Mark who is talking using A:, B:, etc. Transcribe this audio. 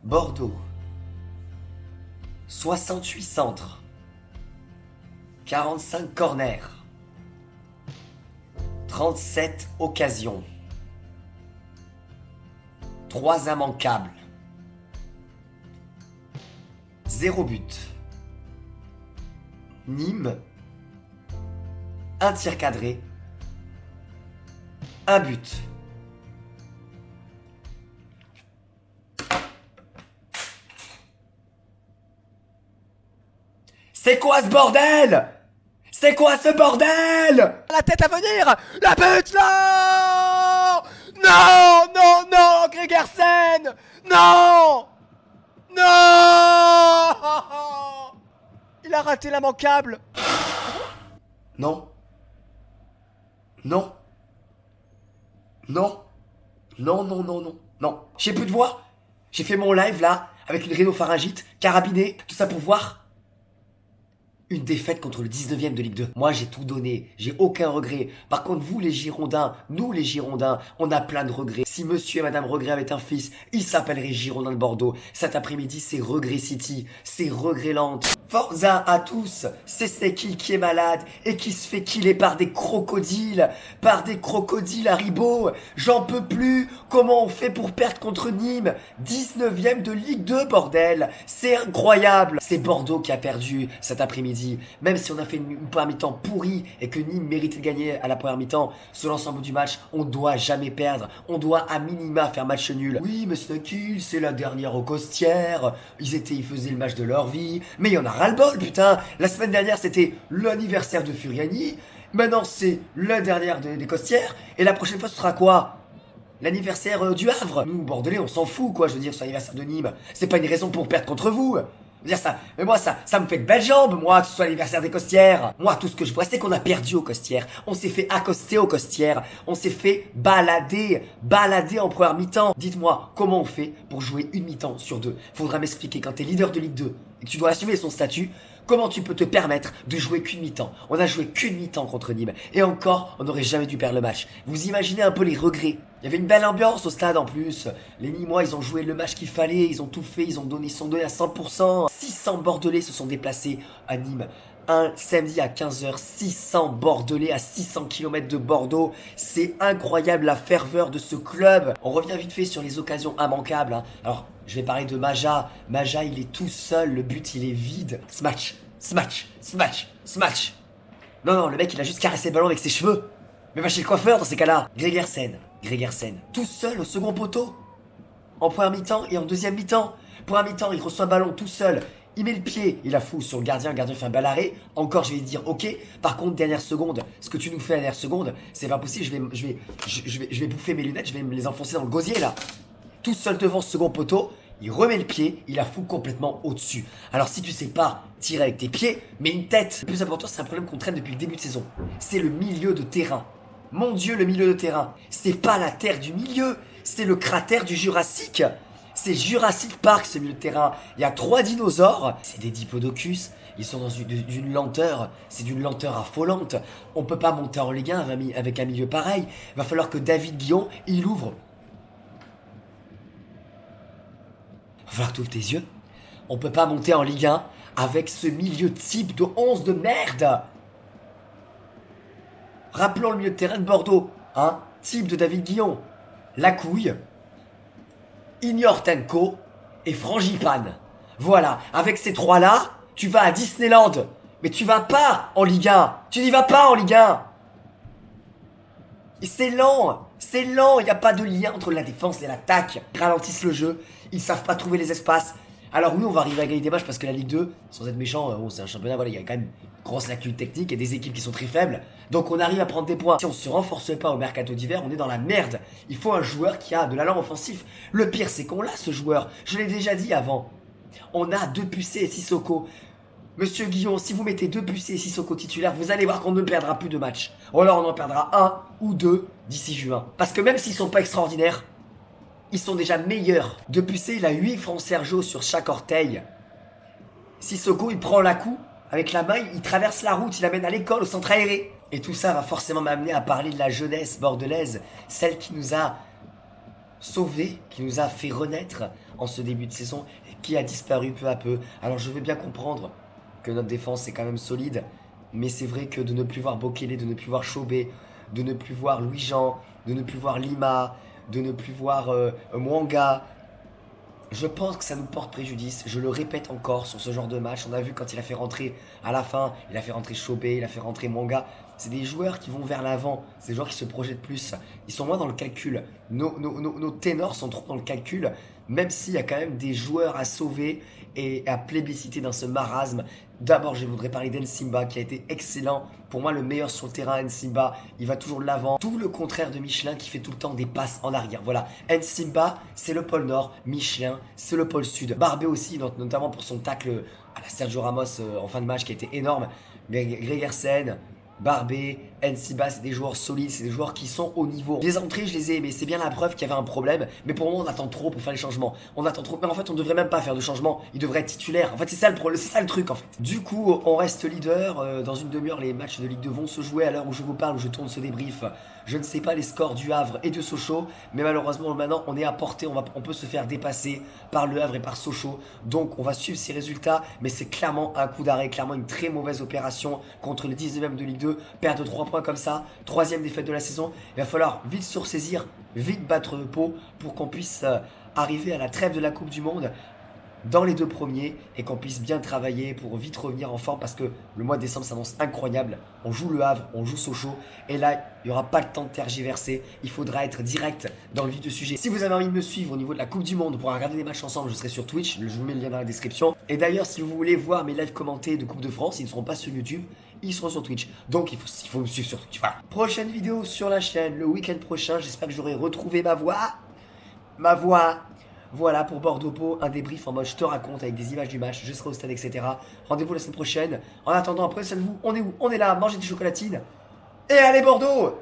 A: Bordeaux, 68 centres, 45 corners, 37 occasions, 3 immanquables, 0 but. Nîmes, 1 tir cadré, 1 but. C'est quoi ce bordel? C'est quoi ce bordel?
B: La tête à venir. La butte, non. Non, non, non, Gregersen. Non. Non. Il a raté l'immanquable.
A: Non. Non. Non. Non, non, non, non. Non. J'ai plus de voix. J'ai fait mon live là, avec une rhinopharyngite, carabinée, tout ça pour voir une défaite contre le 19ème de Ligue 2. Moi, j'ai tout donné. J'ai aucun regret. Par contre, vous, les Girondins, nous, les Girondins, on a plein de regrets. Si monsieur et madame Regret avaient un fils, il s'appellerait Girondin de Bordeaux. Cet après-midi, c'est Regret City. C'est Regretland. Forza à tous. C'est qui est malade et qui se fait killer par des crocodiles. Par des crocodiles Haribo. J'en peux plus. Comment on fait pour perdre contre Nîmes? 19ème de Ligue 2, bordel. C'est incroyable. C'est Bordeaux qui a perdu cet après-midi. Même si on a fait une première mi-temps pourrie et que Nîmes méritait de gagner à la première mi-temps, sur l'ensemble du match, on doit jamais perdre. On doit à minima faire match nul. Oui, mais Snuggle, c'est la dernière aux Costières. Ils faisaient le match de leur vie. Mais il y en a ras-le-bol, putain. La semaine dernière, c'était l'anniversaire de Furiani. Maintenant, c'est la dernière des Costières. Et la prochaine fois, ce sera quoi? L'anniversaire du Havre. Nous, Bordelais, on s'en fout, quoi. Je veux dire, sur l'anniversaire de Nîmes. C'est pas une raison pour perdre contre vous. Dire ça, mais moi ça me fait de belles jambes, moi, que ce soit l'anniversaire des Costières. Moi, tout ce que je vois, c'est qu'on a perdu aux Costières. On s'est fait accoster aux Costières. On s'est fait balader en première mi-temps. Dites-moi, comment on fait pour jouer une mi-temps sur deux? Faudra m'expliquer quand t'es leader de Ligue 2 et que tu dois assumer son statut. Comment tu peux te permettre de jouer qu'une mi-temps? On a joué qu'une mi-temps contre Nîmes. Et encore, on n'aurait jamais dû perdre le match. Vous imaginez un peu les regrets. Il y avait une belle ambiance au stade en plus. Les Nîmois, ils ont joué le match qu'il fallait. Ils ont tout fait. Ils sont donnés à 100%. 600 Bordelais se sont déplacés à Nîmes. Un samedi à 15h, 600 Bordelais à 600 km de Bordeaux. C'est incroyable la ferveur de ce club. On revient vite fait sur les occasions immanquables. Hein. Alors, je vais parler de Maja. Maja, il est tout seul. Le but, il est vide. Smash. Non, non, le mec, il a juste caressé le ballon avec ses cheveux. Mais va chez le coiffeur dans ces cas-là. Gregersen. Tout seul au second poteau. En première mi-temps et en deuxième mi-temps. Première mi-temps, il reçoit un ballon tout seul. Il met le pied, il a fou sur le gardien fait un bel arrêt. Encore, je vais dire ok. Par contre, dernière seconde, ce que tu nous fais à la dernière seconde, c'est pas possible. Je vais bouffer mes lunettes, je vais me les enfoncer dans le gosier là. Tout seul devant ce second poteau, il remet le pied, il a fou complètement au-dessus. Alors si tu sais pas tirer avec tes pieds, mais une tête. Le plus important, c'est un problème qu'on traîne depuis le début de saison. C'est le milieu de terrain. Mon Dieu, le milieu de terrain. C'est pas la terre du milieu, c'est le cratère du Jurassique. C'est Jurassic Park, ce milieu de terrain. Il y a 3 dinosaures. C'est des diplodocus. Ils sont dans d'une lenteur. C'est d'une lenteur affolante. On peut pas monter en Ligue 1 avec un milieu pareil. Il va falloir que David Guillon, il ouvre. Il va falloir que tu ouvres tes yeux. On peut pas monter en Ligue 1 avec ce milieu type de 11 de merde. Rappelons le milieu de terrain de Bordeaux. Hein, type de David Guillon. La couille. Ignortenko et Frangipane. Voilà, avec ces trois-là, tu vas à Disneyland. Mais tu vas pas en Ligue 1. Tu n'y vas pas en Ligue 1. Et c'est lent, il n'y a pas de lien entre la défense et l'attaque. Ils ralentissent le jeu, ils savent pas trouver les espaces. Alors oui, on va arriver à gagner des matchs parce que la Ligue 2, sans être méchant, bon, c'est un championnat, voilà, il y a quand même une grosse lacune technique et des équipes qui sont très faibles. Donc on arrive à prendre des points. Si on se renforce pas au mercato d'hiver, on est dans la merde. Il faut un joueur qui a de l'allant offensif. Le pire, c'est qu'on l'a, ce joueur. Je l'ai déjà dit avant. On a Debussy et Sissoko. Monsieur Guillon, si vous mettez Debussy et Sissoko titulaires, vous allez voir qu'on ne perdra plus de matchs. Ou alors on en perdra un ou deux d'ici juin. Parce que même s'ils sont pas extraordinaires, ils sont déjà meilleurs. Debussy, il a 8 francs Sergio sur chaque orteil. Sissoko, il prend la coupe avec la main, il traverse la route, il l'amène à l'école, au centre aéré. Et tout ça va forcément m'amener à parler de la jeunesse bordelaise, celle qui nous a sauvés, qui nous a fait renaître en ce début de saison et qui a disparu peu à peu. Alors je veux bien comprendre que notre défense est quand même solide, mais c'est vrai que de ne plus voir Bokele, de ne plus voir Chobé, de ne plus voir Louis-Jean, de ne plus voir Lima, de ne plus voir Mwanga, je pense que ça nous porte préjudice. Je le répète encore sur ce genre de match. On a vu quand il a fait rentrer à la fin, il a fait rentrer Chobé, il a fait rentrer Mwanga. C'est des joueurs qui vont vers l'avant. C'est des joueurs qui se projettent plus. Ils sont moins dans le calcul. Nos ténors sont trop dans le calcul. Même s'il y a quand même des joueurs à sauver et à plébisciter dans ce marasme. D'abord, je voudrais parler d'Ensimba qui a été excellent. Pour moi, le meilleur sur le terrain, Ensimba. Il va toujours de l'avant. Tout le contraire de Michelin qui fait tout le temps des passes en arrière. Voilà. Ensimba, c'est le pôle Nord. Michelin, c'est le pôle Sud. Barbé aussi, notamment pour son tacle à la Sergio Ramos en fin de match qui a été énorme. Mais Gregersen, Barbé, Ensimba, c'est des joueurs solides, c'est des joueurs qui sont au niveau. Les entrées, je les ai aimées, c'est bien la preuve qu'il y avait un problème, mais pour moi, on attend trop pour faire les changements. On attend trop, mais en fait, on devrait même pas faire de changements, il devrait être titulaire. En fait, c'est ça le problème, c'est ça le truc en fait. Du coup, on reste leader. Dans une demi-heure, les matchs de Ligue 2 vont se jouer à l'heure où je vous parle, où je tourne ce débrief. Je ne sais pas les scores du Havre et de Sochaux, mais malheureusement, maintenant, on est à portée, on peut se faire dépasser par le Havre et par Sochaux. Donc, on va suivre ces résultats, mais c'est clairement un coup d'arrêt, clairement une très mauvaise opération contre le 19e de Ligue 2. Perdre 3 points comme ça, troisième défaite de la saison. Il va falloir vite se ressaisir, vite battre le pot pour qu'on puisse arriver à la trêve de la Coupe du Monde dans les 2 premiers et qu'on puisse bien travailler pour vite revenir en forme parce que le mois de décembre s'annonce incroyable. On joue le Havre, on joue Sochaux et là il n'y aura pas le temps de tergiverser, il faudra être direct dans le vif du sujet. Si vous avez envie de me suivre au niveau de la Coupe du Monde pour regarder des matchs ensemble, je serai sur Twitch, je vous mets le lien dans la description. Et d'ailleurs si vous voulez voir mes lives commentés de Coupe de France, ils ne seront pas sur YouTube, ils seront sur Twitch. Donc il faut me suivre sur Twitch. Voilà. Prochaine vidéo sur la chaîne le week-end prochain, j'espère que j'aurai retrouvé ma voix. Voilà pour Bordeaux-Pau, un débrief en mode je te raconte avec des images du match, je serai au stade, etc. Rendez-vous la semaine prochaine. En attendant, prenez soin de vous. On est où? On est là, mangez des chocolatines. Et allez Bordeaux